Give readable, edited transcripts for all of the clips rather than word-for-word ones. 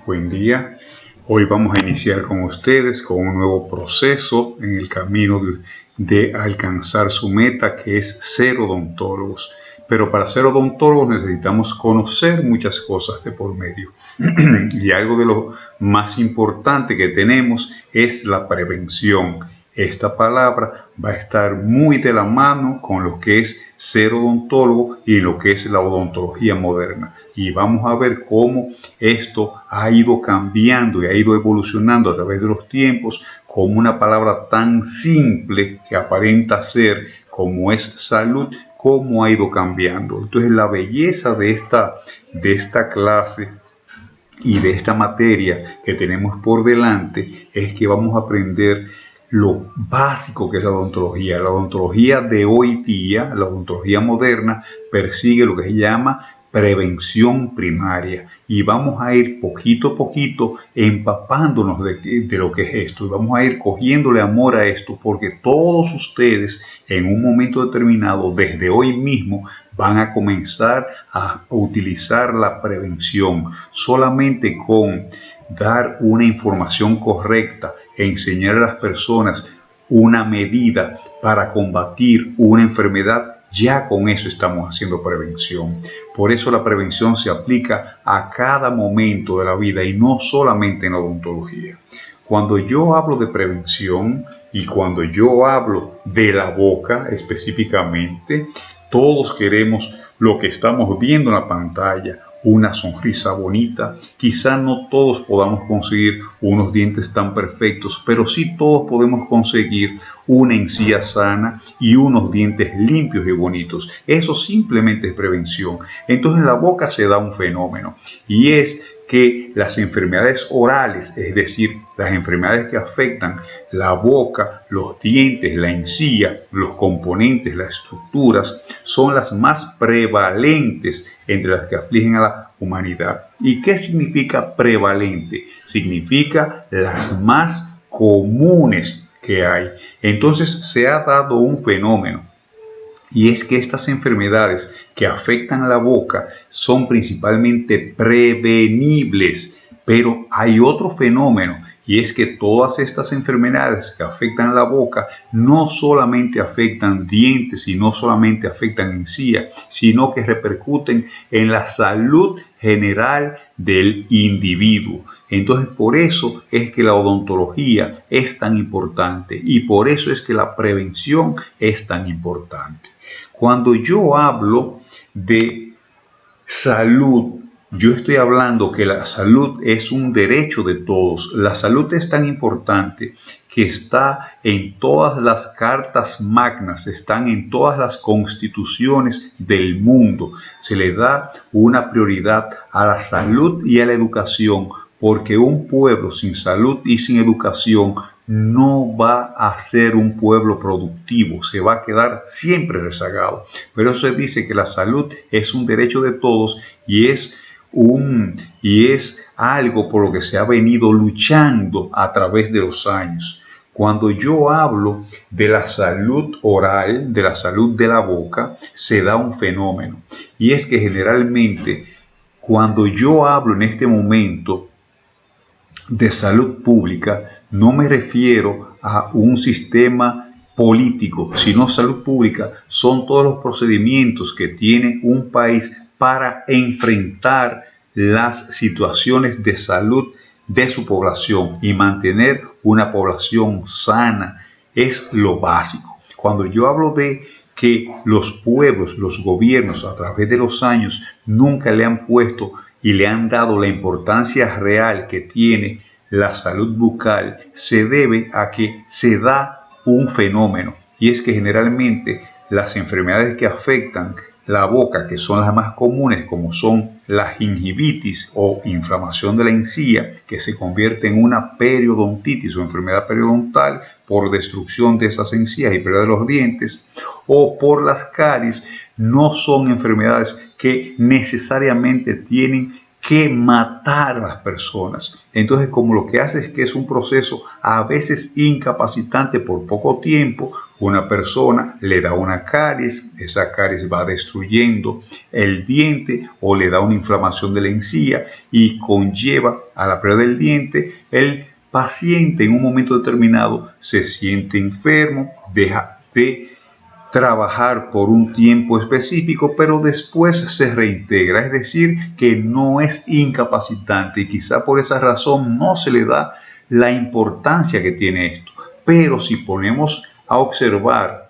Buen día. Hoy vamos a iniciar con ustedes con un nuevo proceso en el camino de alcanzar su meta, que es ser odontólogos. Pero para ser odontólogos necesitamos conocer muchas cosas de por medio. Y algo de lo más importante que tenemos es la prevención. Esta palabra va a estar muy de la mano con lo que es ser odontólogo y lo que es la odontología moderna. Y vamos a ver cómo esto ha ido cambiando y ha ido evolucionando a través de los tiempos, como una palabra tan simple que aparenta ser como es salud, cómo ha ido cambiando. Entonces la belleza de esta clase y de esta materia que tenemos por delante es que vamos a aprender lo básico que es la odontología. La odontología de hoy día, la odontología moderna, persigue lo que se llama prevención primaria, y vamos a ir poquito a poquito empapándonos de lo que es esto, y vamos a ir cogiéndole amor a esto, porque todos ustedes en un momento determinado, desde hoy mismo, van a comenzar a utilizar la prevención. Solamente con dar una información correcta, enseñar a las personas una medida para combatir una enfermedad, ya con eso estamos haciendo prevención. Por eso la prevención se aplica a cada momento de la vida y no solamente en la odontología. Cuando yo hablo de prevención y cuando yo hablo de la boca específicamente, todos queremos lo que estamos viendo en la pantalla, una sonrisa bonita. Quizá no todos podamos conseguir unos dientes tan perfectos, pero sí todos podemos conseguir una encía sana y unos dientes limpios y bonitos. Eso simplemente es prevención. Entonces en la boca se da un fenómeno, y es que las enfermedades orales, es decir, las enfermedades que afectan la boca, los dientes, la encía, los componentes, las estructuras, son las más prevalentes entre las que afligen a la humanidad. ¿Y qué significa prevalente? Significa las más comunes que hay. Entonces se ha dado un fenómeno, y es que estas enfermedades que afectan a la boca son principalmente prevenibles. Pero hay otro fenómeno, y es que todas estas enfermedades que afectan a la boca no solamente afectan dientes y no solamente afectan encía, sino que repercuten en la salud general del individuo. Entonces por eso es que la odontología es tan importante, y por eso es que la prevención es tan importante. Cuando yo hablo de salud, yo estoy hablando que la salud es un derecho de todos. La salud es tan importante que está en todas las cartas magnas, están en todas las constituciones del mundo. Se le da una prioridad a la salud y a la educación, porque un pueblo sin salud y sin educación no va a ser un pueblo productivo, se va a quedar siempre rezagado. Pero eso dice que la salud es un derecho de todos, y es algo por lo que se ha venido luchando a través de los años. Cuando yo hablo de la salud oral, de la salud de la boca, se da un fenómeno, y es que generalmente cuando yo hablo en este momento de salud pública, no me refiero a un sistema político, sino salud pública son todos los procedimientos que tiene un país para enfrentar las situaciones de salud de su población y mantener una población sana. Es lo básico. Cuando yo hablo de que los pueblos, los gobiernos a través de los años nunca le han puesto y le han dado la importancia real que tiene la salud bucal, se debe a que se da un fenómeno, y es que generalmente las enfermedades que afectan la boca, que son las más comunes, como son la gingivitis o inflamación de la encía, que se convierte en una periodontitis o enfermedad periodontal por destrucción de esas encías y pérdida de los dientes, o por las caries, no son enfermedades que necesariamente tienen que matar a las personas. Entonces, como lo que hace es que es un proceso a veces incapacitante por poco tiempo, una persona le da una caries, esa caries va destruyendo el diente o le da una inflamación de la encía y conlleva a la pérdida del diente. El paciente en un momento determinado se siente enfermo, deja de trabajar por un tiempo específico, pero después se reintegra, es decir, que no es incapacitante y quizá por esa razón no se le da la importancia que tiene esto. Pero si ponemos a observar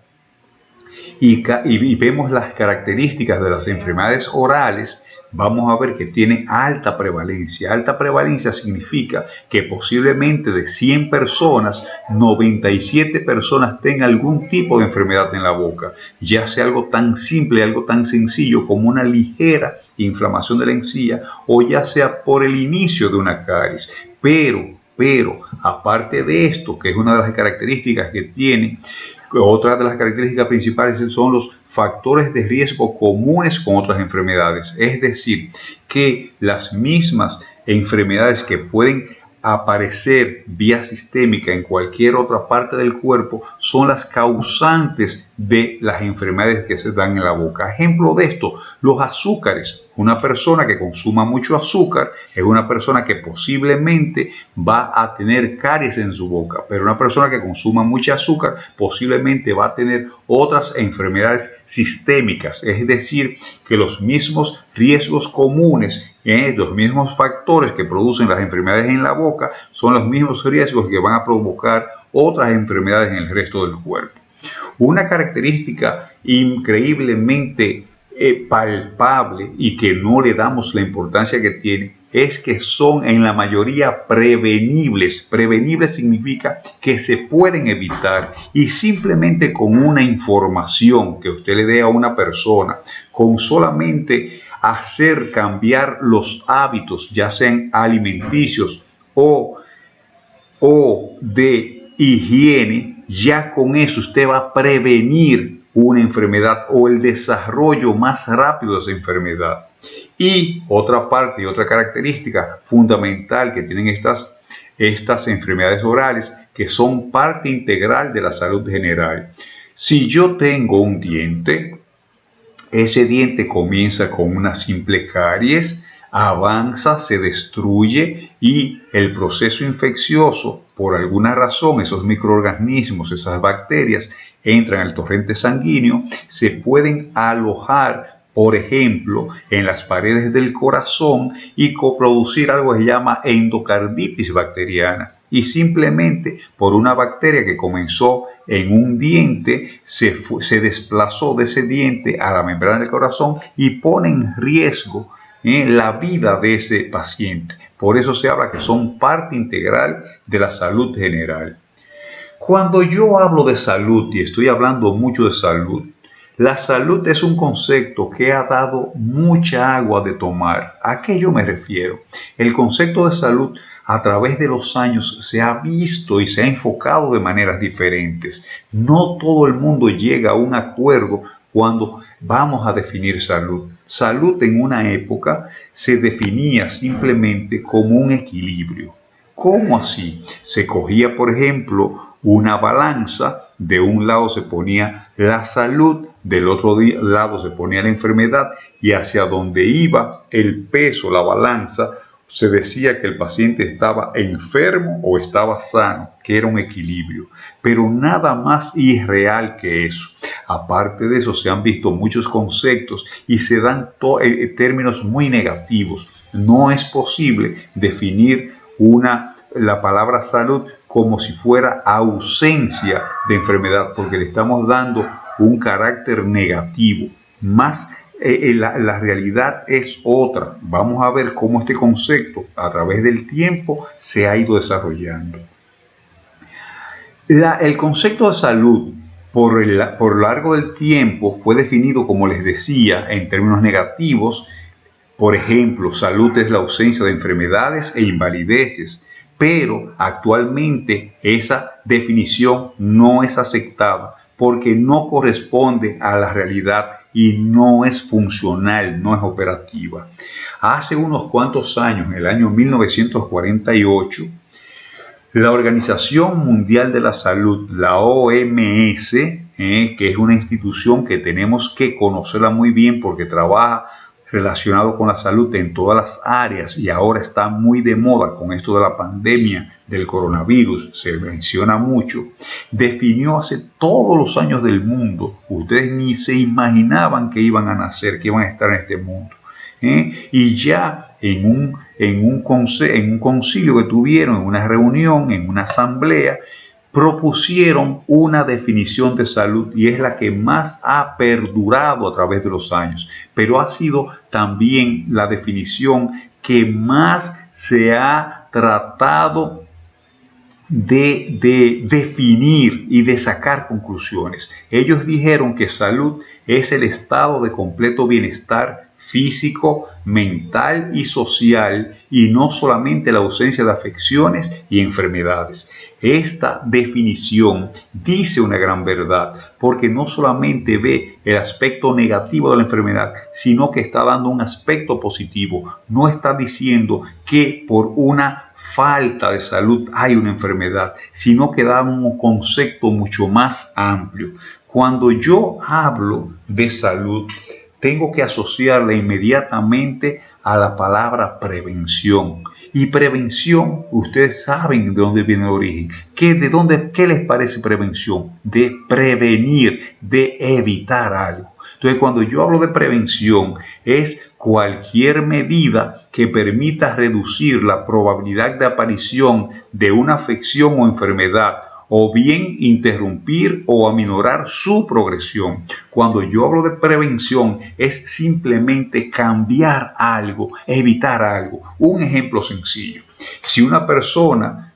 y vemos las características de las enfermedades orales, vamos a ver que tienen alta prevalencia. Alta prevalencia significa que posiblemente de 100 personas, 97 personas tengan algún tipo de enfermedad en la boca, ya sea algo tan simple, algo tan sencillo como una ligera inflamación de la encía o ya sea por el inicio de una caries. Pero, aparte de esto, que es una de las características que tiene, otra de las características principales son los factores de riesgo comunes con otras enfermedades. Es decir, que las mismas enfermedades que pueden aparecer vía sistémica en cualquier otra parte del cuerpo son las causantes de las enfermedades que se dan en la boca. Ejemplo de esto, los azúcares. Una persona que consuma mucho azúcar es una persona que posiblemente va a tener caries en su boca, pero una persona que consuma mucho azúcar posiblemente va a tener otras enfermedades sistémicas, es decir, que los mismos riesgos comunes, los mismos factores que producen las enfermedades en la boca son los mismos riesgos que van a provocar otras enfermedades en el resto del cuerpo. Una característica increíblemente palpable y que no le damos la importancia que tiene es que son en la mayoría prevenibles. Prevenibles significa que se pueden evitar y simplemente con una información que usted le dé a una persona, con solamente hacer cambiar los hábitos, ya sean alimenticios o de higiene, ya con eso usted va a prevenir una enfermedad o el desarrollo más rápido de esa enfermedad. Y otra parte y otra característica fundamental que tienen estas enfermedades orales, que son parte integral de la salud general. Si yo tengo un diente, ese diente comienza con una simple caries, avanza, se destruye y el proceso infeccioso, por alguna razón, esos microorganismos, esas bacterias, entran al torrente sanguíneo, se pueden alojar, por ejemplo, en las paredes del corazón y coproducir algo que se llama endocarditis bacteriana. Y simplemente por una bacteria que comenzó en un diente, se desplazó de ese diente a la membrana del corazón y pone en riesgo la vida de ese paciente. Por eso se habla que son parte integral de la salud general. Cuando yo hablo de salud, y estoy hablando mucho de salud, la salud es un concepto que ha dado mucha agua de tomar. ¿A qué yo me refiero? El concepto de salud a través de los años se ha visto y se ha enfocado de maneras diferentes. No todo el mundo llega a un acuerdo cuando vamos a definir salud. Salud en una época se definía simplemente como un equilibrio. ¿Cómo así? Se cogía, por ejemplo, una balanza, de un lado se ponía la salud, del otro lado se ponía la enfermedad y hacia donde iba el peso, la balanza, se decía que el paciente estaba enfermo o estaba sano, que era un equilibrio, pero nada más irreal que eso. Aparte de eso, se han visto muchos conceptos y se dan términos muy negativos. No es posible definir la palabra salud como si fuera ausencia de enfermedad, porque le estamos dando un carácter negativo. Más la realidad es otra. Vamos a ver cómo este concepto a través del tiempo se ha ido desarrollando. El concepto de salud por largo del tiempo fue definido, como les decía, en términos negativos. Por ejemplo, salud es la ausencia de enfermedades e invalideces, pero actualmente esa definición no es aceptada porque no corresponde a la realidad y no es funcional, no es operativa. Hace unos cuantos años, en el año 1948, la Organización Mundial de la Salud, la OMS, que es una institución que tenemos que conocerla muy bien porque trabaja relacionado con la salud en todas las áreas y ahora está muy de moda con esto de la pandemia del coronavirus, se menciona mucho, definió hace todos los años del mundo, ustedes ni se imaginaban que iban a nacer, que iban a estar en este mundo. Y ya en un concilio que tuvieron, en una reunión, en una asamblea, propusieron una definición de salud y es la que más ha perdurado a través de los años, pero ha sido también la definición que más se ha tratado de definir y de sacar conclusiones. Ellos dijeron que salud es el estado de completo bienestar físico, mental y social, y no solamente la ausencia de afecciones y enfermedades. Esta definición dice una gran verdad, porque no solamente ve el aspecto negativo de la enfermedad, sino que está dando un aspecto positivo. No está diciendo que por una falta de salud hay una enfermedad, sino que da un concepto mucho más amplio. Cuando yo hablo de salud, tengo que asociarla inmediatamente a la palabra prevención. Y prevención, ustedes saben de dónde viene el origen. ¿Qué les parece prevención? De prevenir, de evitar algo. Entonces, cuando yo hablo de prevención, es cualquier medida que permita reducir la probabilidad de aparición de una afección o enfermedad, o bien interrumpir o aminorar su progresión. Cuando yo hablo de prevención, es simplemente cambiar algo, evitar algo. Un ejemplo sencillo. Si una persona,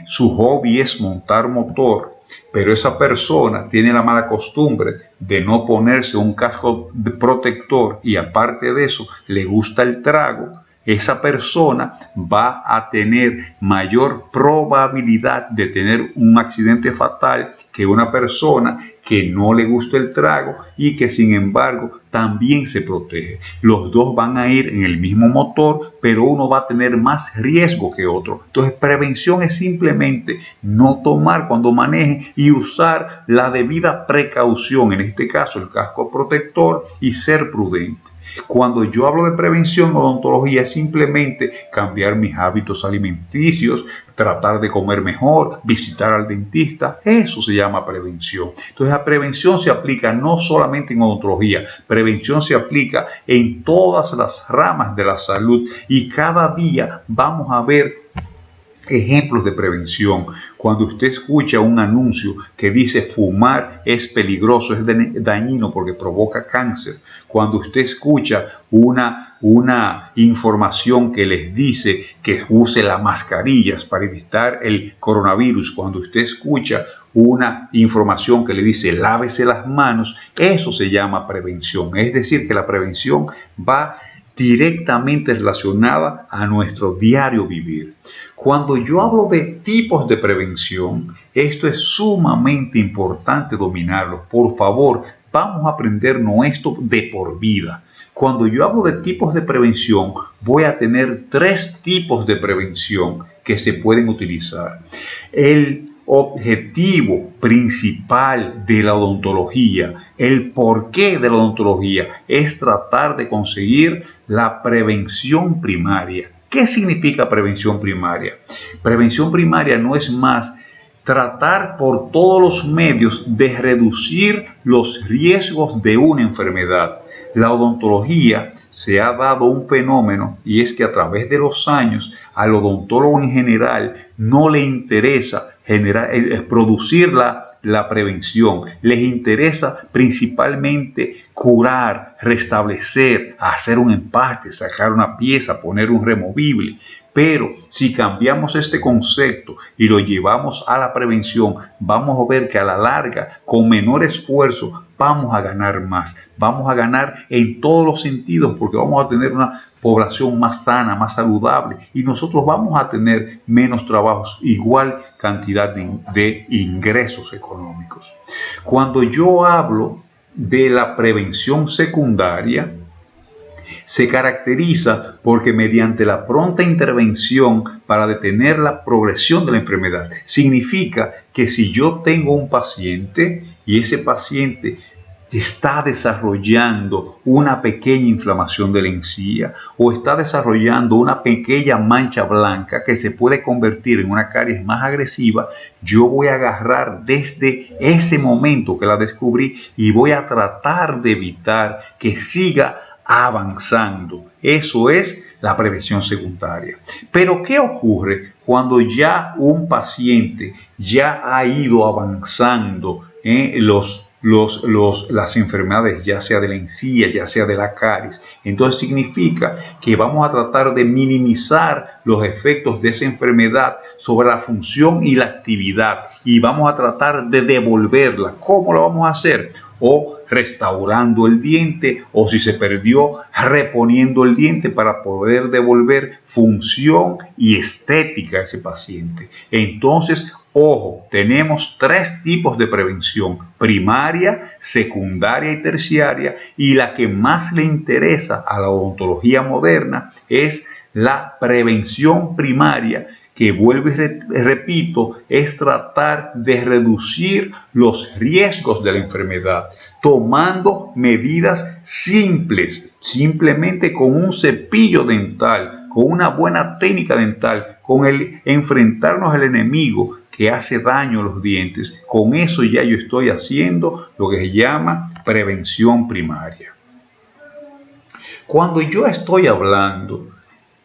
su hobby es montar motor, pero esa persona tiene la mala costumbre de no ponerse un casco protector y aparte de eso le gusta el trago, esa persona va a tener mayor probabilidad de tener un accidente fatal que una persona que no le gusta el trago y que sin embargo también se protege. Los dos van a ir en el mismo motor, pero uno va a tener más riesgo que otro. Entonces, prevención es simplemente no tomar cuando maneje y usar la debida precaución, en este caso el casco protector, y ser prudente. Cuando yo hablo de prevención o odontología, es simplemente cambiar mis hábitos alimenticios, tratar de comer mejor, visitar al dentista. Eso se llama prevención. Entonces, la prevención se aplica no solamente en odontología, prevención se aplica en todas las ramas de la salud y cada día vamos a ver ejemplos de prevención. Cuando usted escucha un anuncio que dice fumar es peligroso, es dañino porque provoca cáncer. Cuando usted escucha una información que les dice que use las mascarillas para evitar el coronavirus, cuando usted escucha una información que le dice lávese las manos, eso se llama prevención. Es decir, que la prevención va directamente relacionada a nuestro diario vivir. Cuando yo hablo de tipos de prevención, esto es sumamente importante dominarlo. Por favor, vamos a aprendernos esto de por vida. Cuando yo hablo de tipos de prevención, voy a tener 3 tipos de prevención que se pueden utilizar. El objetivo principal de la odontología, el porqué de la odontología, es tratar de conseguir la prevención primaria. ¿Qué significa prevención primaria? Prevención primaria no es más tratar por todos los medios de reducir los riesgos de una enfermedad. La odontología se ha dado un fenómeno y es que a través de los años al odontólogo en general no le interesa producir la prevención, les interesa principalmente curar, restablecer, hacer un empaste, sacar una pieza, poner un removible. Pero si cambiamos este concepto y lo llevamos a la prevención, vamos a ver que a la larga, con menor esfuerzo, vamos a ganar más. Vamos a ganar en todos los sentidos porque vamos a tener una población más sana, más saludable y nosotros vamos a tener menos trabajos, igual cantidad de ingresos económicos. Cuando yo hablo de la prevención secundaria, se caracteriza porque mediante la pronta intervención para detener la progresión de la enfermedad, significa que si yo tengo un paciente y ese paciente está desarrollando una pequeña inflamación de la encía o está desarrollando una pequeña mancha blanca que se puede convertir en una caries más agresiva, yo voy a agarrar desde ese momento que la descubrí y voy a tratar de evitar que siga avanzando. Eso es la prevención secundaria. Pero ¿qué ocurre cuando ya un paciente ya ha ido avanzando en las enfermedades, ya sea de la encía, ya sea de la caries? Entonces significa que vamos a tratar de minimizar los efectos de esa enfermedad sobre la función y la actividad y vamos a tratar de devolverla. ¿Cómo lo vamos a hacer? O restaurando el diente, o si se perdió, reponiendo el diente para poder devolver función y estética a ese paciente. Entonces, ojo, tenemos 3 tipos de prevención: primaria, secundaria y terciaria, y la que más le interesa a la odontología moderna es la prevención primaria, que vuelvo y repito, es tratar de reducir los riesgos de la enfermedad, tomando medidas simples, simplemente con un cepillo dental, con una buena técnica dental, con el enfrentarnos al enemigo que hace daño a los dientes. Con eso ya yo estoy haciendo lo que se llama prevención primaria. Cuando yo estoy hablando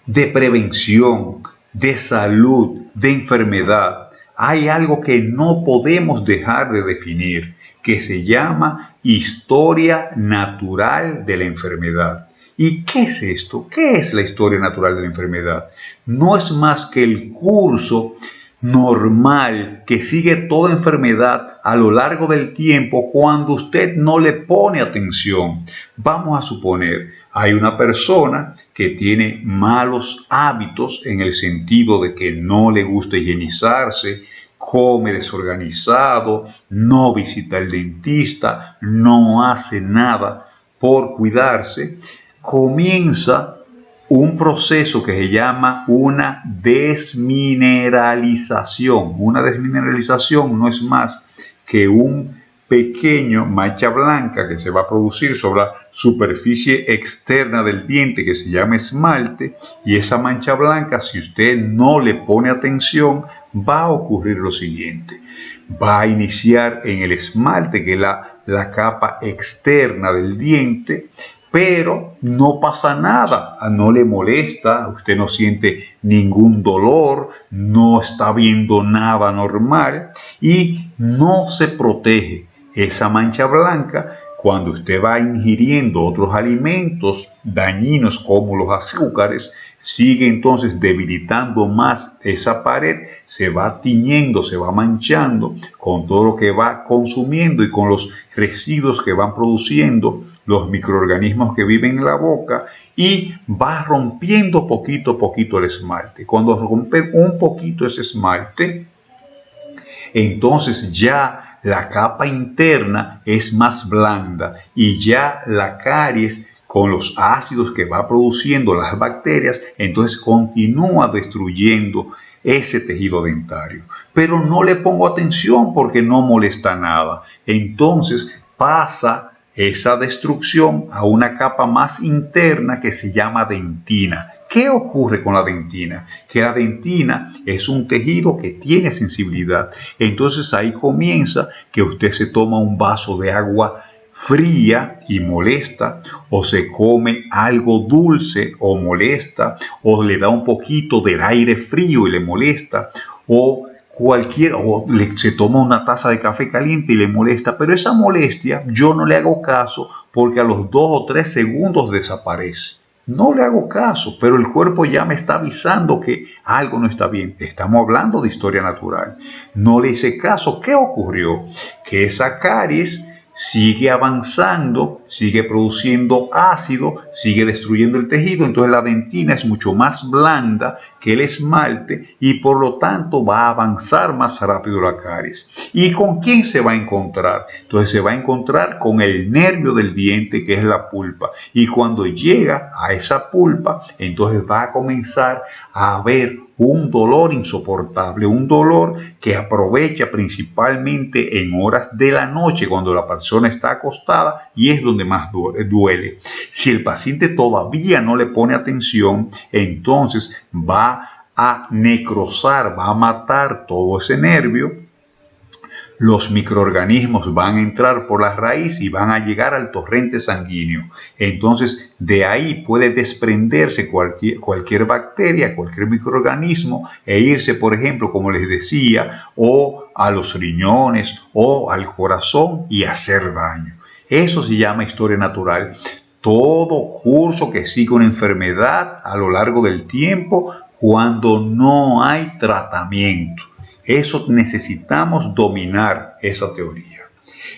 de prevención, de salud, de enfermedad, hay algo que no podemos dejar de definir, que se llama historia natural de la enfermedad. ¿Y qué es esto? ¿Qué es la historia natural de la enfermedad? No es más que el curso normal que sigue toda enfermedad a lo largo del tiempo cuando usted no le pone atención. Vamos a suponer, hay una persona que tiene malos hábitos en el sentido de que no le gusta higienizarse, come desorganizado, no visita al dentista, no hace nada por cuidarse, comienza un proceso que se llama una desmineralización. Una desmineralización no es más que un pequeño mancha blanca que se va a producir sobre la superficie externa del diente que se llama esmalte, y esa mancha blanca, si usted no le pone atención, va a ocurrir lo siguiente: va a iniciar en el esmalte, que es la capa externa del diente, pero no pasa nada, no le molesta, usted no siente ningún dolor, no está viendo nada normal y no se protege. Esa mancha blanca, cuando usted va ingiriendo otros alimentos dañinos como los azúcares, sigue entonces debilitando más esa pared, se va tiñendo, se va manchando con todo lo que va consumiendo y con los residuos que van produciendo los microorganismos que viven en la boca, y va rompiendo poquito a poquito el esmalte. Cuando rompe un poquito ese esmalte, entonces ya la capa interna es más blanda y ya la caries, con los ácidos que va produciendo las bacterias, entonces continúa destruyendo ese tejido dentario. Pero no le pongo atención porque no molesta nada. Entonces pasa esa destrucción a una capa más interna que se llama dentina. ¿Qué ocurre con la dentina? Que la dentina es un tejido que tiene sensibilidad. Entonces ahí comienza que usted se toma un vaso de agua fría y molesta, o se come algo dulce o molesta, o le da un poquito del aire frío y le molesta, o se toma una taza de café caliente y le molesta, pero esa molestia yo no le hago caso porque a los 2 o 3 segundos desaparece. No le hago caso, pero el cuerpo ya me está avisando que algo no está bien. Estamos hablando de historia natural. No le hice caso. ¿Qué ocurrió? Que esa caries sigue avanzando, sigue produciendo ácido, sigue destruyendo el tejido, entonces la dentina es mucho más blanda que el esmalte y por lo tanto va a avanzar más rápido la caries. ¿Y con quién se va a encontrar? Entonces se va a encontrar con el nervio del diente, que es la pulpa, y cuando llega a esa pulpa, entonces va a comenzar a haber un dolor insoportable, un dolor que aprovecha principalmente en horas de la noche cuando la persona está acostada y es donde más duele. Si el paciente todavía no le pone atención, entonces va a necrosar, va a matar todo ese nervio. Los microorganismos van a entrar por la raíz y van a llegar al torrente sanguíneo. Entonces, de ahí puede desprenderse cualquier bacteria, cualquier microorganismo e irse, por ejemplo, como les decía, o a los riñones o al corazón y hacer daño. Eso se llama historia natural. Todo curso que sigue una enfermedad a lo largo del tiempo cuando no hay tratamiento. Eso necesitamos dominar esa teoría.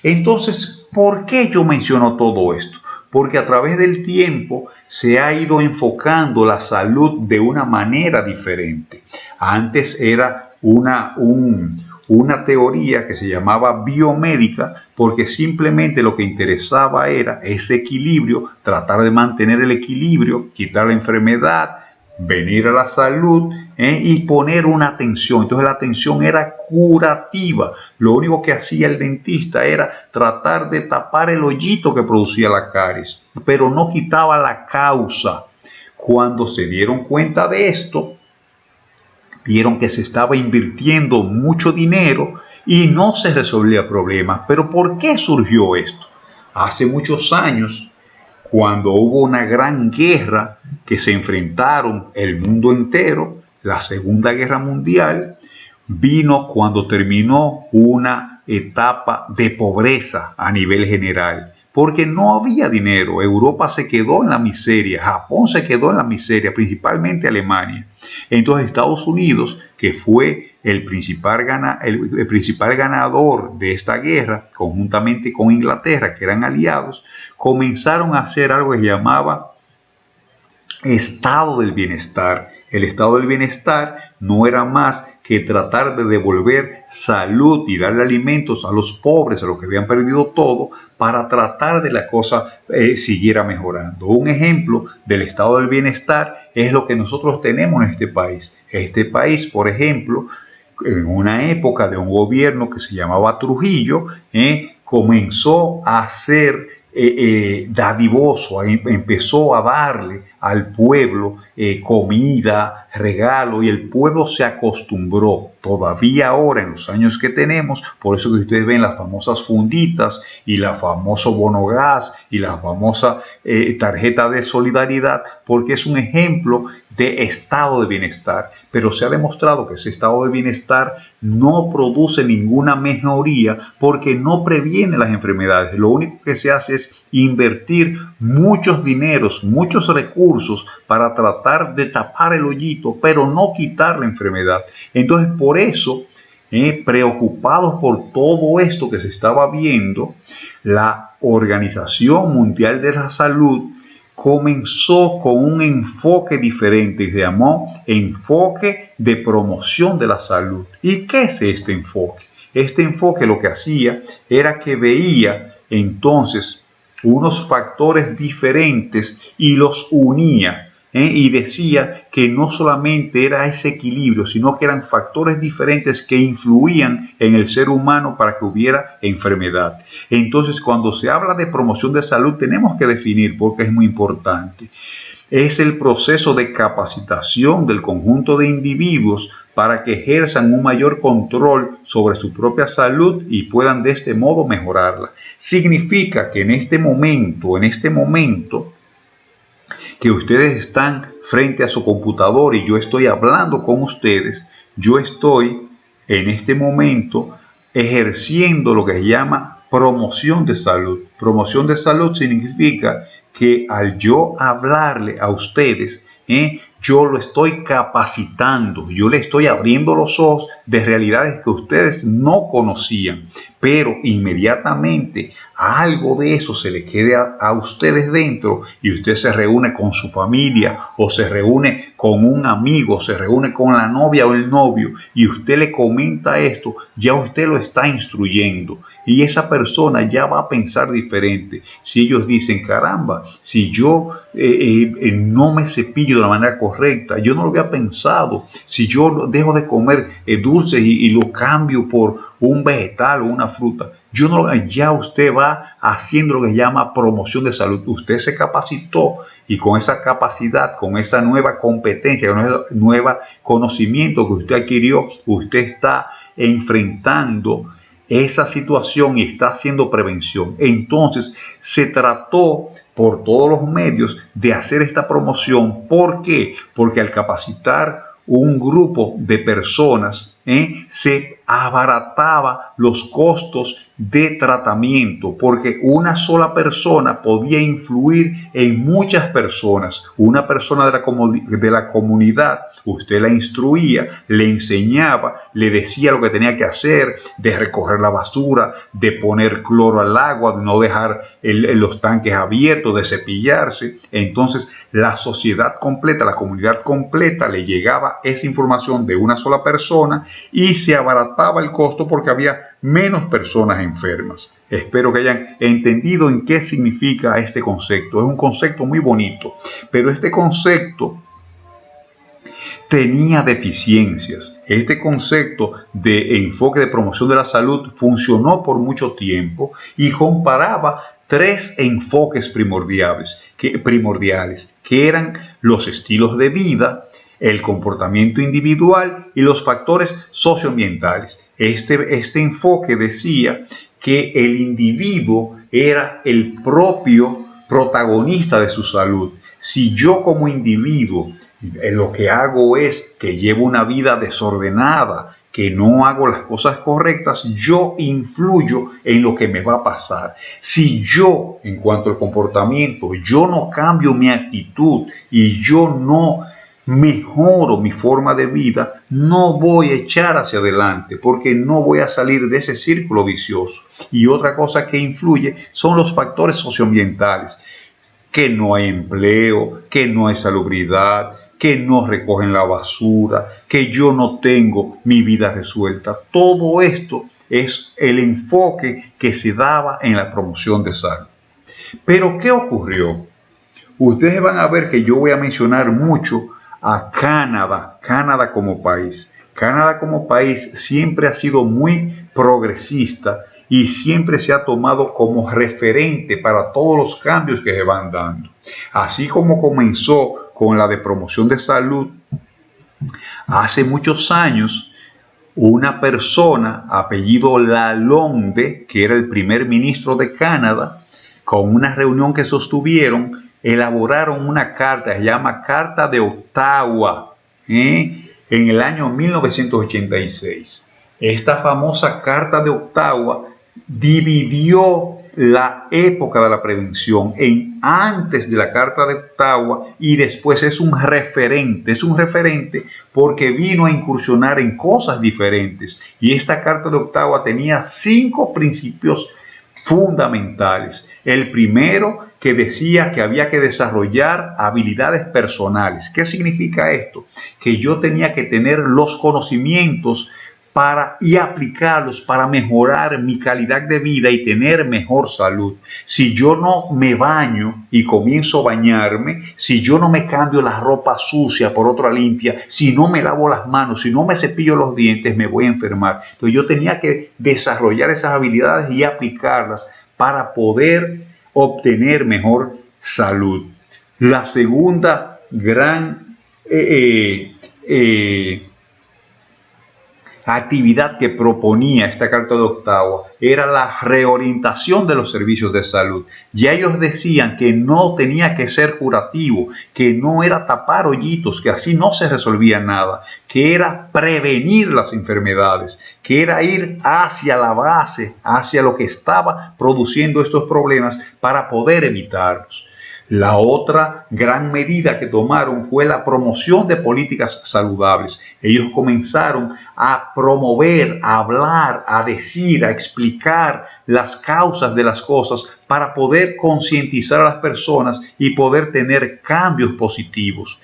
Entonces, ¿por qué yo menciono todo esto? Porque a través del tiempo se ha ido enfocando la salud de una manera diferente. Antes era una teoría que se llamaba biomédica porque simplemente lo que interesaba era ese equilibrio, tratar de mantener el equilibrio, quitar la enfermedad, venir a la salud y poner una atención. Entonces la atención era curativa. Lo único que hacía el dentista era tratar de tapar el hoyito que producía la caries, pero no quitaba la causa. Cuando se dieron cuenta de esto, vieron que se estaba invirtiendo mucho dinero y no se resolvía el problema. ¿Pero por qué surgió esto? Hace muchos años, cuando hubo una gran guerra que se enfrentaron el mundo entero, la Segunda Guerra Mundial, vino cuando terminó una etapa de pobreza a nivel general, porque no había dinero. Europa se quedó en la miseria, Japón se quedó en la miseria, principalmente Alemania. Entonces Estados Unidos, que fue el principal ganador de esta guerra, conjuntamente con Inglaterra, que eran aliados, comenzaron a hacer algo que se llamaba estado del bienestar. El estado del bienestar no era más que tratar de devolver salud y darle alimentos a los pobres, a los que habían perdido todo, para tratar de la cosa siguiera mejorando. Un ejemplo del estado del bienestar es lo que nosotros tenemos en este país. Este país, por ejemplo, en una época de un gobierno que se llamaba Trujillo, comenzó a ser dadivoso, empezó a darle al pueblo comida, regalo, y el pueblo se acostumbró. Todavía ahora, en los años que tenemos, por eso que ustedes ven las famosas funditas y la famoso bono gas y la famosa tarjeta de solidaridad, porque es un ejemplo de estado de bienestar. Pero se ha demostrado que ese estado de bienestar no produce ninguna mejoría porque no previene las enfermedades. Lo único que se hace es invertir muchos dineros, muchos recursos para tratar de tapar el hoyito, pero no quitar la enfermedad. Entonces, por eso, preocupados por todo esto que se estaba viendo, la Organización Mundial de la Salud comenzó con un enfoque diferente y se llamó enfoque de promoción de la salud. ¿Y qué es este enfoque? Este enfoque lo que hacía era que veía entonces unos factores diferentes y los unía. Y decía que no solamente era ese equilibrio, sino que eran factores diferentes que influían en el ser humano para que hubiera enfermedad. Entonces, cuando se habla de promoción de salud, tenemos que definir, porque es muy importante. Es el proceso de capacitación del conjunto de individuos para que ejerzan un mayor control sobre su propia salud y puedan de este modo mejorarla. Significa que en este momento, que ustedes están frente a su computador y yo estoy hablando con ustedes, yo estoy en este momento ejerciendo lo que se llama promoción de salud. Promoción de salud significa que al yo hablarle a ustedes, yo lo estoy capacitando, yo le estoy abriendo los ojos de realidades que ustedes no conocían, pero inmediatamente algo de eso se le quede a ustedes dentro y usted se reúne con su familia o se reúne con un amigo, se reúne con la novia o el novio y usted le comenta esto, ya usted lo está instruyendo y esa persona ya va a pensar diferente. Si ellos dicen, caramba, si yo no me cepillo de la manera correcta, yo no lo había pensado, si yo dejo de comer dulces y lo cambio por un vegetal o una fruta, yo no, ya usted va haciendo lo que se llama promoción de salud. Usted se capacitó y con esa capacidad, con esa nueva competencia, con ese nuevo conocimiento que usted adquirió, usted está enfrentando esa situación y está haciendo prevención. Entonces se trató por todos los medios de hacer esta promoción. ¿Por qué? Porque al capacitar un grupo de personas, se abarataba los costos de tratamiento, porque una sola persona podía influir en muchas personas. Una persona de la comunidad, usted la instruía, le enseñaba, le decía lo que tenía que hacer, de recoger la basura, de poner cloro al agua, de no dejar los tanques abiertos, de cepillarse. Entonces la sociedad completa, la comunidad completa le llegaba esa información de una sola persona y se abarataba el costo porque había menos personas enfermas. Espero que hayan entendido en qué significa este concepto. Es un concepto muy bonito, pero este concepto tenía deficiencias. Este concepto de enfoque de promoción de la salud funcionó por mucho tiempo y comparaba tres enfoques primordiales, que eran los estilos de vida, el comportamiento individual y los factores socioambientales. Este enfoque decía que el individuo era el propio protagonista de su salud. Si yo como individuo lo que hago es que llevo una vida desordenada, que no hago las cosas correctas, yo influyo en lo que me va a pasar. Si yo, en cuanto al comportamiento, yo no cambio mi actitud y yo no mejoro mi forma de vida, no voy a echar hacia adelante porque no voy a salir de ese círculo vicioso. Y otra cosa que influye son los factores socioambientales, que no hay empleo, que no hay salubridad, que no recogen la basura, que yo no tengo mi vida resuelta. Todo esto es el enfoque que se daba en la promoción de salud. Pero ¿qué ocurrió? Ustedes van a ver que yo voy a mencionar mucho a Canadá como país. Canadá como país siempre ha sido muy progresista y siempre se ha tomado como referente para todos los cambios que se van dando. Así como comenzó con la de promoción de salud, hace muchos años, una persona apellido Lalonde, que era el primer ministro de Canadá, con una reunión que sostuvieron, elaboraron una carta, se llama Carta de Ottawa, en el año 1986. Esta famosa Carta de Ottawa dividió la época de la prevención en antes de la Carta de Ottawa y después. Es un referente porque vino a incursionar en cosas diferentes. Y esta Carta de Ottawa tenía 5 principios fundamentales. El primero, que decía que había que desarrollar habilidades personales. ¿Qué significa esto? Que yo tenía que tener los conocimientos y aplicarlos para mejorar mi calidad de vida y tener mejor salud. Si yo no me baño y comienzo a bañarme, si yo no me cambio la ropa sucia por otra limpia, si no me lavo las manos, si no me cepillo los dientes, me voy a enfermar. Entonces yo tenía que desarrollar esas habilidades y aplicarlas para poder obtener mejor salud. La segunda gran actividad que proponía esta Carta de Ottawa era la reorientación de los servicios de salud. Ya ellos decían que no tenía que ser curativo, que no era tapar hoyitos, que así no se resolvía nada, que era prevenir las enfermedades, que era ir hacia la base, hacia lo que estaba produciendo estos problemas para poder evitarlos. La otra gran medida que tomaron fue la promoción de políticas saludables. Ellos comenzaron a promover, a hablar, a decir, a explicar las causas de las cosas para poder concientizar a las personas y poder tener cambios positivos.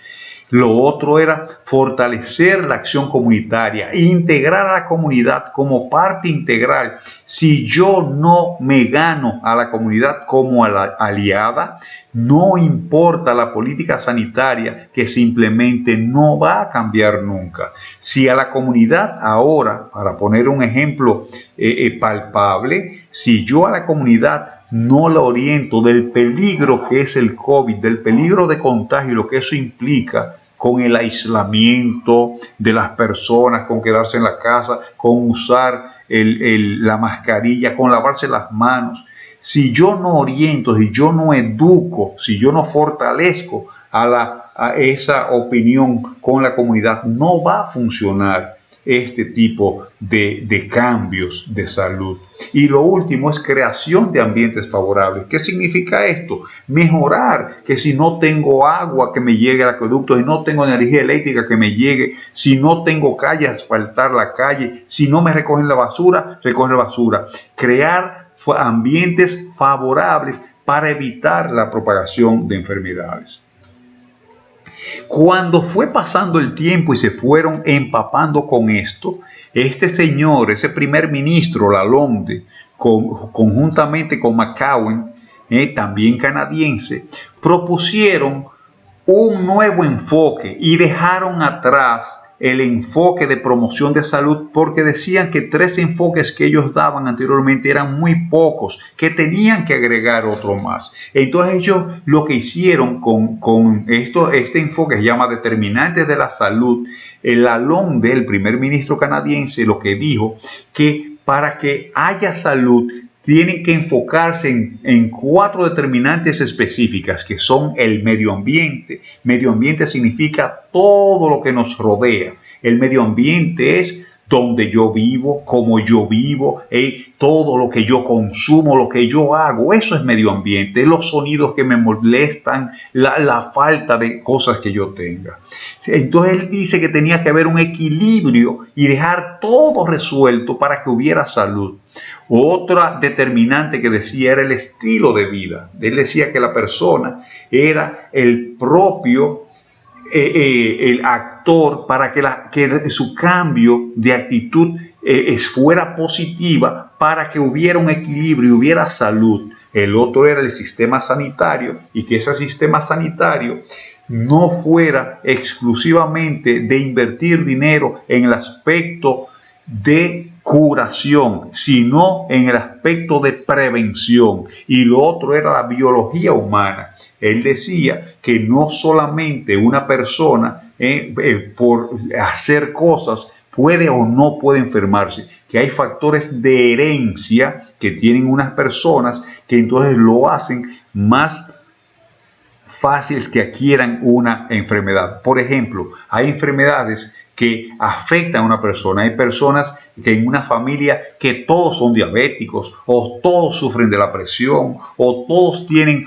Lo otro era fortalecer la acción comunitaria, integrar a la comunidad como parte integral. Si yo no me gano a la comunidad como aliada, no importa la política sanitaria que simplemente no va a cambiar nunca. Si a la comunidad ahora, para poner un ejemplo palpable, si yo a la comunidad no la oriento del peligro que es el COVID, del peligro de contagio y lo que eso implica, con el aislamiento de las personas, con quedarse en la casa, con usar la mascarilla, con lavarse las manos. Si yo no oriento, si yo no educo, si yo no fortalezco a esa opinión con la comunidad, no va a funcionar este tipo de cambios de salud. Y lo último es creación de ambientes favorables. ¿Qué significa esto? Mejorar, que si no tengo agua que me llegue al acueducto, si no tengo energía eléctrica que me llegue, si no tengo calle, asfaltar la calle, si no me recogen la basura, recoger la basura. Crear ambientes favorables para evitar la propagación de enfermedades. Cuando fue pasando el tiempo y se fueron empapando con esto, este señor, ese primer ministro, Lalonde, conjuntamente con McCowen, también canadiense, propusieron un nuevo enfoque y dejaron atrás el enfoque de promoción de salud porque decían que 3 enfoques que ellos daban anteriormente eran muy pocos, que tenían que agregar otro más. Entonces ellos lo que hicieron con este enfoque se llama determinantes de la salud. El Lalonde, el primer ministro canadiense, lo que dijo que para que haya salud tienen que enfocarse en 4 determinantes específicas, que son el medio ambiente. Medio ambiente significa todo lo que nos rodea. El medio ambiente es donde yo vivo, cómo yo vivo, todo lo que yo consumo, lo que yo hago. Eso es medio ambiente. Los sonidos que me molestan, la falta de cosas que yo tenga. Entonces él dice que tenía que haber un equilibrio y dejar todo resuelto para que hubiera salud. Otra determinante que decía era el estilo de vida. Él decía que la persona era el propio el actor para que su cambio de actitud fuera positiva, para que hubiera un equilibrio y hubiera salud. El otro era el sistema sanitario, y que ese sistema sanitario no fuera exclusivamente de invertir dinero en el aspecto de curación, sino en el aspecto de prevención. Y lo otro era la biología humana. Él decía que no solamente una persona por hacer cosas puede o no puede enfermarse, que hay factores de herencia que tienen unas personas que entonces lo hacen más fáciles que adquieran una enfermedad. Por ejemplo, hay enfermedades que afectan a una persona. Hay personas que en una familia que todos son diabéticos, o todos sufren de la presión, o todos tienen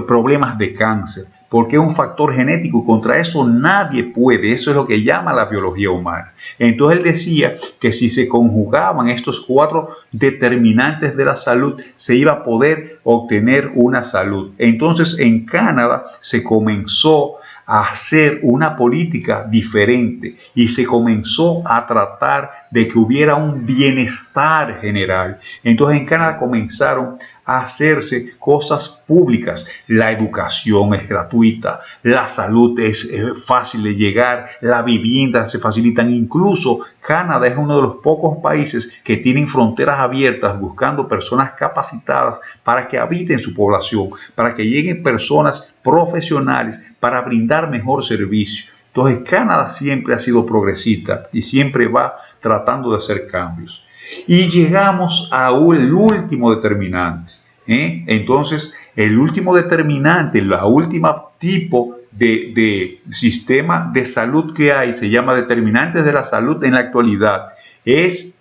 problemas de cáncer, porque es un factor genético y contra eso nadie puede. Eso es lo que llama la biología humana. Entonces él decía que si se conjugaban estos 4 determinantes de la salud, se iba a poder obtener una salud. Entonces en Canadá se comenzó a hacer una política diferente y se comenzó a tratar de que hubiera un bienestar general. Entonces en Canadá comenzaron a hacerse cosas públicas. La educación es gratuita, la salud es fácil de llegar, la vivienda se facilitan. Incluso Canadá es uno de los pocos países que tienen fronteras abiertas buscando personas capacitadas para que habiten su población, para que lleguen personas profesionales para brindar mejor servicio. Entonces Canadá siempre ha sido progresista y siempre va tratando de hacer cambios. Y llegamos al último determinante. Entonces el último determinante, la última tipo de sistema de salud que hay, se llama determinantes de la salud en la actualidad. Es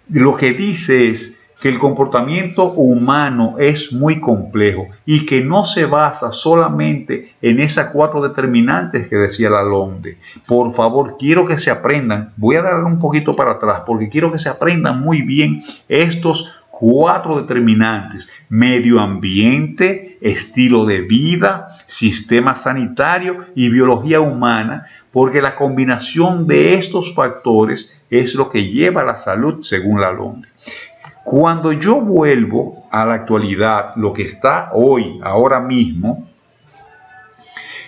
lo que dice es que el comportamiento humano es muy complejo y que no se basa solamente en esas 4 determinantes que decía Lalonde. Por favor, quiero que se aprendan, voy a darle un poquito para atrás porque quiero que se aprendan muy bien estos 4 determinantes: medio ambiente, estilo de vida, sistema sanitario y biología humana, porque la combinación de estos factores es lo que lleva a la salud según Lalonde. Cuando yo vuelvo a la actualidad, lo que está hoy, ahora mismo,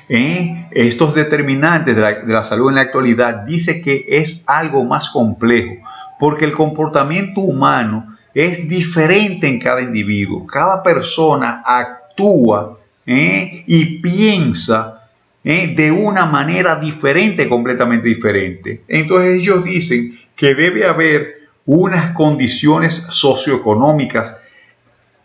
estos determinantes de la salud en la actualidad, dice que es algo más complejo, porque el comportamiento humano es diferente en cada individuo. Cada persona actúa y piensa de una manera diferente, completamente diferente. Entonces ellos dicen que debe haber unas condiciones socioeconómicas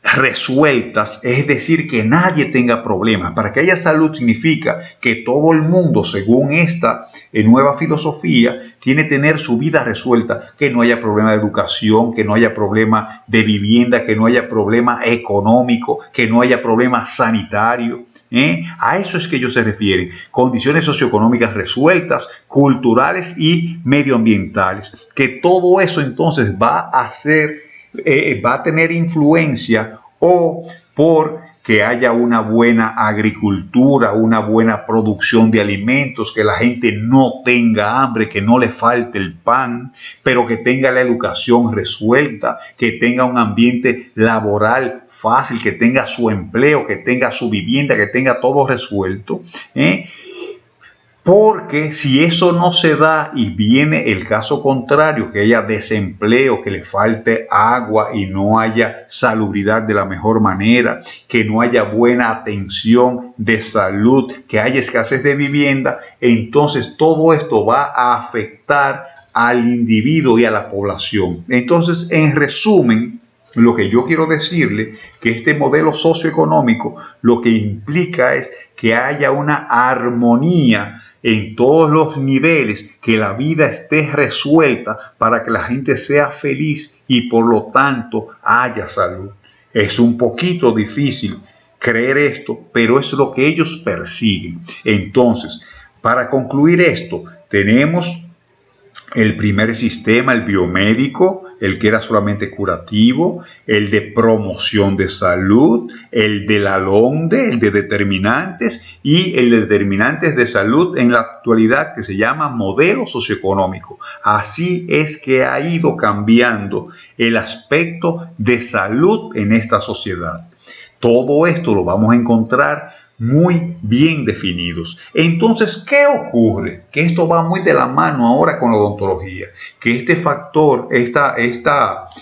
resueltas, es decir, que nadie tenga problemas. Para que haya salud significa que todo el mundo, según esta nueva filosofía, tiene que tener su vida resuelta, que no haya problema de educación, que no haya problema de vivienda, que no haya problema económico, que no haya problema sanitario. A eso es que ellos se refieren: condiciones socioeconómicas resueltas, culturales y medioambientales. Que todo eso entonces va a tener influencia o por que haya una buena agricultura, una buena producción de alimentos, que la gente no tenga hambre, que no le falte el pan, pero que tenga la educación resuelta, que tenga un ambiente laboral fácil, que tenga su empleo, que tenga su vivienda, que tenga todo resuelto. Porque si eso no se da y viene el caso contrario, que haya desempleo, que le falte agua y no haya salubridad de la mejor manera, que no haya buena atención de salud, que haya escasez de vivienda, entonces todo esto va a afectar al individuo y a la población. Entonces, en resumen, lo que yo quiero decirle, que este modelo socioeconómico lo que implica es que haya una armonía en todos los niveles, que la vida esté resuelta para que la gente sea feliz y por lo tanto haya salud. Es un poquito difícil creer esto, pero es lo que ellos persiguen. Entonces, para concluir esto, tenemos el primer sistema, el biomédico, el que era solamente curativo, el de promoción de salud, el de Lalonde, el de determinantes, y el de determinantes de salud en la actualidad, que se llama modelo socioeconómico. Así es que ha ido cambiando el aspecto de salud en esta sociedad. Todo esto lo vamos a encontrar muy bien definidos. Entonces, ¿qué ocurre? Que esto va muy de la mano ahora con la odontología, que este factor,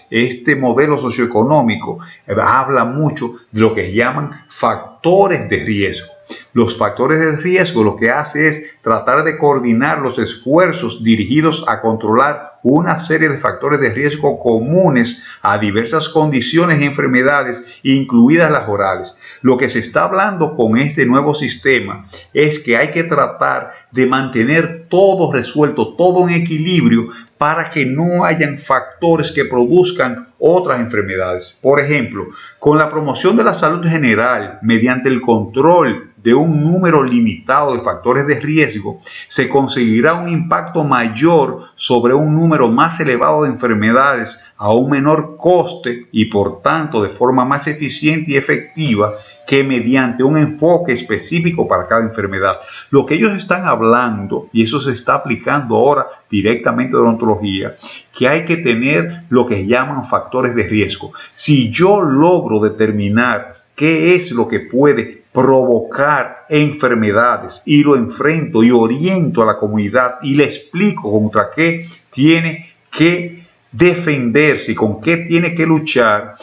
este modelo socioeconómico habla mucho de lo que llaman factores de riesgo. Los factores de riesgo lo que hace es tratar de coordinar los esfuerzos dirigidos a controlar una serie de factores de riesgo comunes a diversas condiciones y enfermedades, incluidas las orales. Lo que se está hablando con este nuevo sistema es que hay que tratar de mantener todo resuelto, todo en equilibrio, para que no hayan factores que produzcan otras enfermedades. Por ejemplo, con la promoción de la salud general mediante el control de un número limitado de factores de riesgo, se conseguirá un impacto mayor sobre un número más elevado de enfermedades a un menor coste y por tanto de forma más eficiente y efectiva que mediante un enfoque específico para cada enfermedad. Lo que ellos están hablando, y eso se está aplicando ahora directamente de odontología, que hay que tener lo que llaman factores de riesgo. Si yo logro determinar qué es lo que puede provocar enfermedades y lo enfrento y oriento a la comunidad y le explico contra qué tiene que defenderse y con qué tiene que luchar,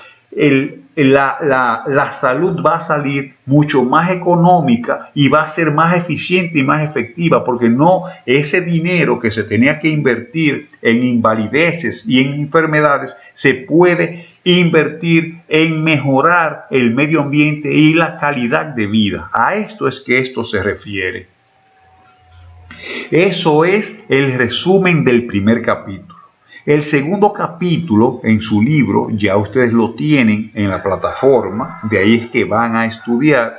la salud va a salir mucho más económica y va a ser más eficiente y más efectiva, porque no ese dinero que se tenía que invertir en invalideces y en enfermedades se puede invertir en mejorar el medio ambiente y la calidad de vida. A esto es que esto se refiere. Eso es el resumen del primer capítulo. El segundo capítulo en su libro, ya ustedes lo tienen en la plataforma, de ahí es que van a estudiar.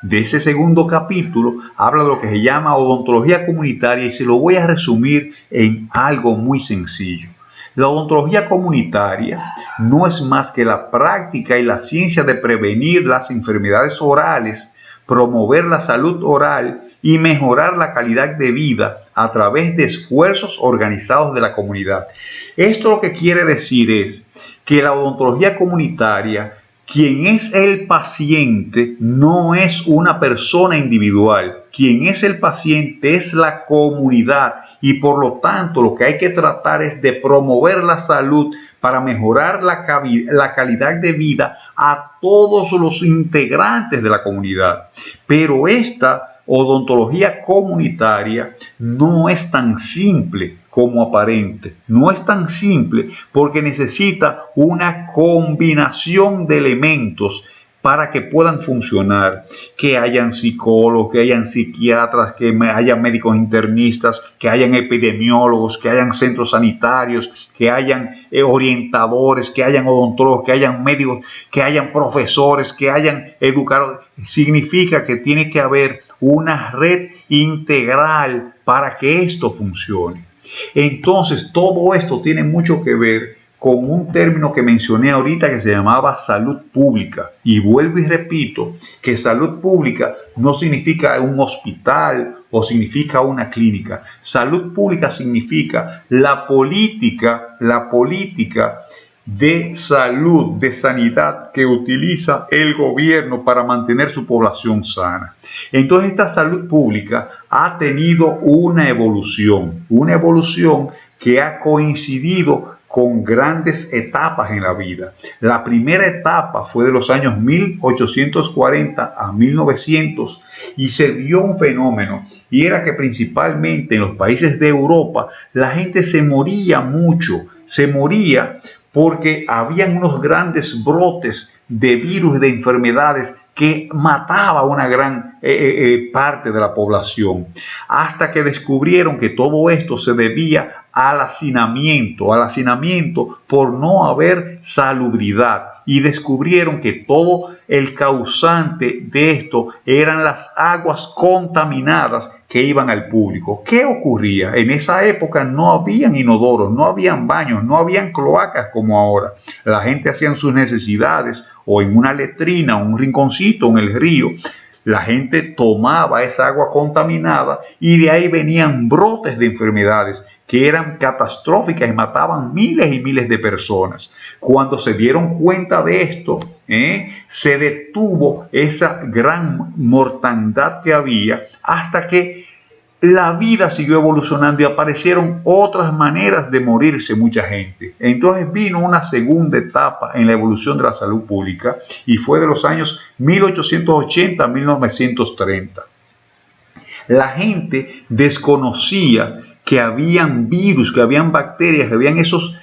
De ese segundo capítulo habla de lo que se llama odontología comunitaria y se lo voy a resumir en algo muy sencillo. La odontología comunitaria no es más que la práctica y la ciencia de prevenir las enfermedades orales, promover la salud oral y mejorar la calidad de vida a través de esfuerzos organizados de la comunidad. Esto lo que quiere decir es que la odontología comunitaria, quien es el paciente no es una persona individual, quien es el paciente es la comunidad y por lo tanto lo que hay que tratar es de promover la salud para mejorar la calidad de vida a todos los integrantes de la comunidad. Pero esta odontología comunitaria no es tan simple como aparente. No es tan simple porque necesita una combinación de elementos para que puedan funcionar, que hayan psicólogos, que hayan psiquiatras, que hayan médicos internistas, que hayan epidemiólogos, que hayan centros sanitarios, que hayan orientadores, que hayan odontólogos, que hayan médicos, que hayan profesores, que hayan educadores. Significa que tiene que haber una red integral para que esto funcione. Entonces, todo esto tiene mucho que ver con un término que mencioné ahorita que se llamaba salud pública. Y vuelvo y repito que salud pública no significa un hospital o significa una clínica. Salud pública significa la política de salud, de sanidad que utiliza el gobierno para mantener su población sana. Entonces esta salud pública ha tenido una evolución que ha coincidido con grandes etapas en la vida. La primera etapa fue de los años 1840 a 1900 y se dio un fenómeno y era que principalmente en los países de Europa la gente se moría mucho, porque habían unos grandes brotes de virus y de enfermedades que mataba a una gran parte de la población, hasta que descubrieron que todo esto se debía al hacinamiento por no haber salubridad, y descubrieron que todo el causante de esto eran las aguas contaminadas que iban al público. ¿Qué ocurría? En esa época no habían inodoros, no habían baños, no habían cloacas como ahora. La gente hacía sus necesidades o en una letrina, un rinconcito en el río. La gente tomaba esa agua contaminada y de ahí venían brotes de enfermedades que eran catastróficas y mataban miles y miles de personas. Cuando se dieron cuenta de esto, se detuvo esa gran mortandad que había hasta que la vida siguió evolucionando y aparecieron otras maneras de morirse mucha gente. Entonces vino una segunda etapa en la evolución de la salud pública y fue de los años 1880 a 1930. La gente desconocía que habían virus, que habían bacterias, que habían esos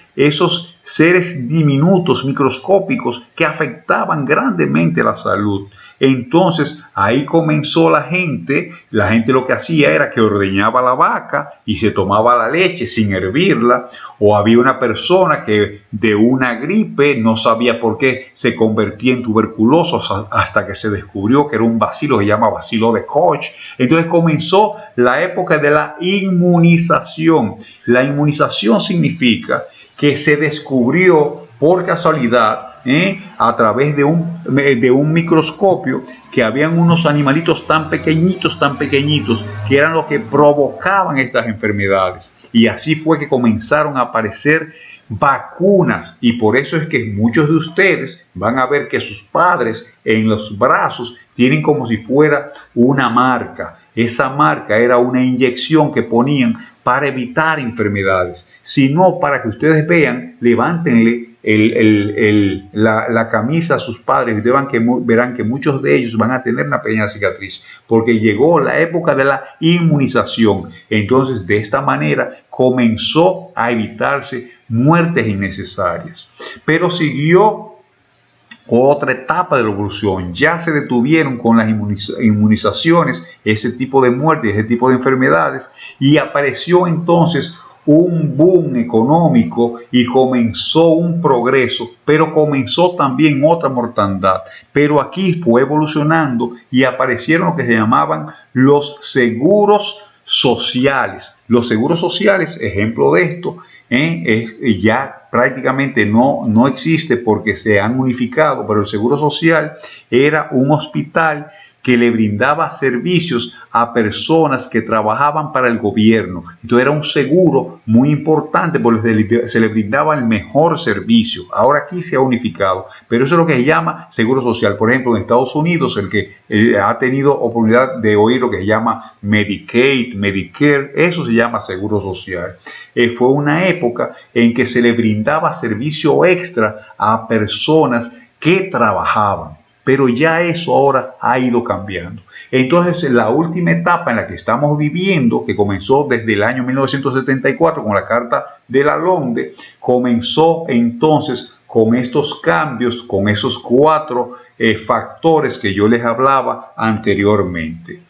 seres diminutos, microscópicos, que afectaban grandemente la salud. Entonces ahí comenzó la gente lo que hacía era que ordeñaba la vaca y se tomaba la leche sin hervirla, o había una persona que de una gripe no sabía por qué se convertía en tuberculoso hasta que se descubrió que era un bacilo, se llama bacilo de Koch. Entonces comenzó la época de la inmunización. La inmunización significa que se descubrió por casualidad, a través de un microscopio, que habían unos animalitos tan pequeñitos, que eran los que provocaban estas enfermedades. Y así fue que comenzaron a aparecer vacunas, y por eso es que muchos de ustedes van a ver que sus padres en los brazos tienen como si fuera una marca. Esa marca era una inyección que ponían para evitar enfermedades. Si no, para que ustedes vean, levántenle la camisa a sus padres y verán que muchos de ellos van a tener una pequeña cicatriz, porque llegó la época de la inmunización. Entonces, de esta manera comenzó a evitarse muertes innecesarias. Pero siguió otra etapa de la evolución. Ya se detuvieron con las inmunizaciones ese tipo de muertes, ese tipo de enfermedades, y apareció entonces un boom económico y comenzó un progreso, pero comenzó también otra mortandad. Pero aquí fue evolucionando y aparecieron lo que se llamaban los seguros sociales. Los seguros sociales, ejemplo de esto, ya prácticamente no existe porque se han unificado, pero el seguro social era un hospital que le brindaba servicios a personas que trabajaban para el gobierno. Entonces era un seguro muy importante porque se le brindaba el mejor servicio. Ahora aquí se ha unificado, pero eso es lo que se llama seguro social. Por ejemplo, en Estados Unidos, el que ha tenido oportunidad de oír lo que se llama Medicaid, Medicare, eso se llama seguro social. Fue una época en que se le brindaba servicio extra a personas que trabajaban. Pero ya eso ahora ha ido cambiando. Entonces, la última etapa en la que estamos viviendo, que comenzó desde el año 1974 con la Carta de la Londres, comenzó entonces con estos cambios, con esos 4 factores que yo les hablaba anteriormente.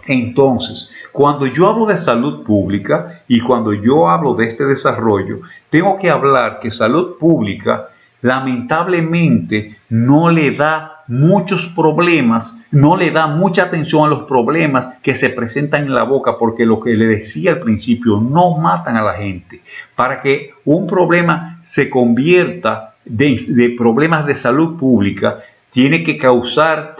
Entonces, cuando yo hablo de salud pública y cuando yo hablo de este desarrollo, tengo que hablar que salud pública lamentablemente no le da muchos problemas, no le da mucha atención a los problemas que se presentan en la boca, porque lo que le decía al principio, no matan a la gente. Para que un problema se convierta de problemas de salud pública, tiene que causar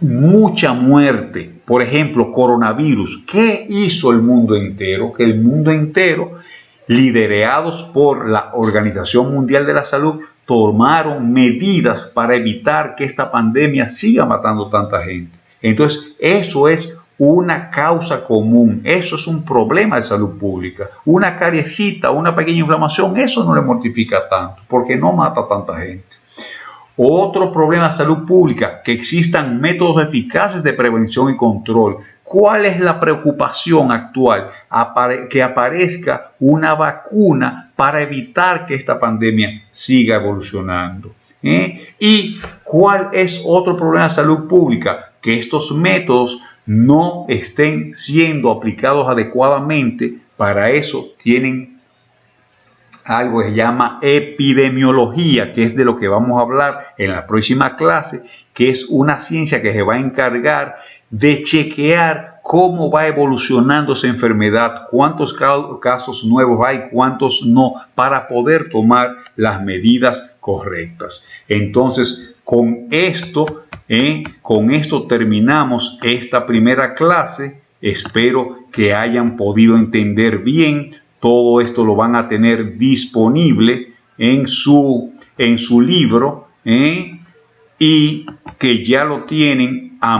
mucha muerte. Por ejemplo, coronavirus. ¿Qué hizo el mundo entero? Que el mundo entero, liderados por la Organización Mundial de la Salud, tomaron medidas para evitar que esta pandemia siga matando tanta gente. Entonces, eso es una causa común, eso es un problema de salud pública. Una cariecita, una pequeña inflamación, eso no le mortifica tanto, porque no mata a tanta gente. Otro problema de salud pública, que existan métodos eficaces de prevención y control. ¿Cuál es la preocupación actual? Que aparezca una vacuna para evitar que esta pandemia siga evolucionando. ¿Y cuál es otro problema de salud pública? Que estos métodos no estén siendo aplicados adecuadamente. Para eso tienen algo que se llama epidemiología, que es de lo que vamos a hablar en la próxima clase, que es una ciencia que se va a encargar de chequear cómo va evolucionando esa enfermedad, cuántos casos nuevos hay, cuántos no, para poder tomar las medidas correctas. Entonces, con esto terminamos esta primera clase. Espero que hayan podido entender bien. Todo esto lo van a tener disponible en su libro y que ya lo tienen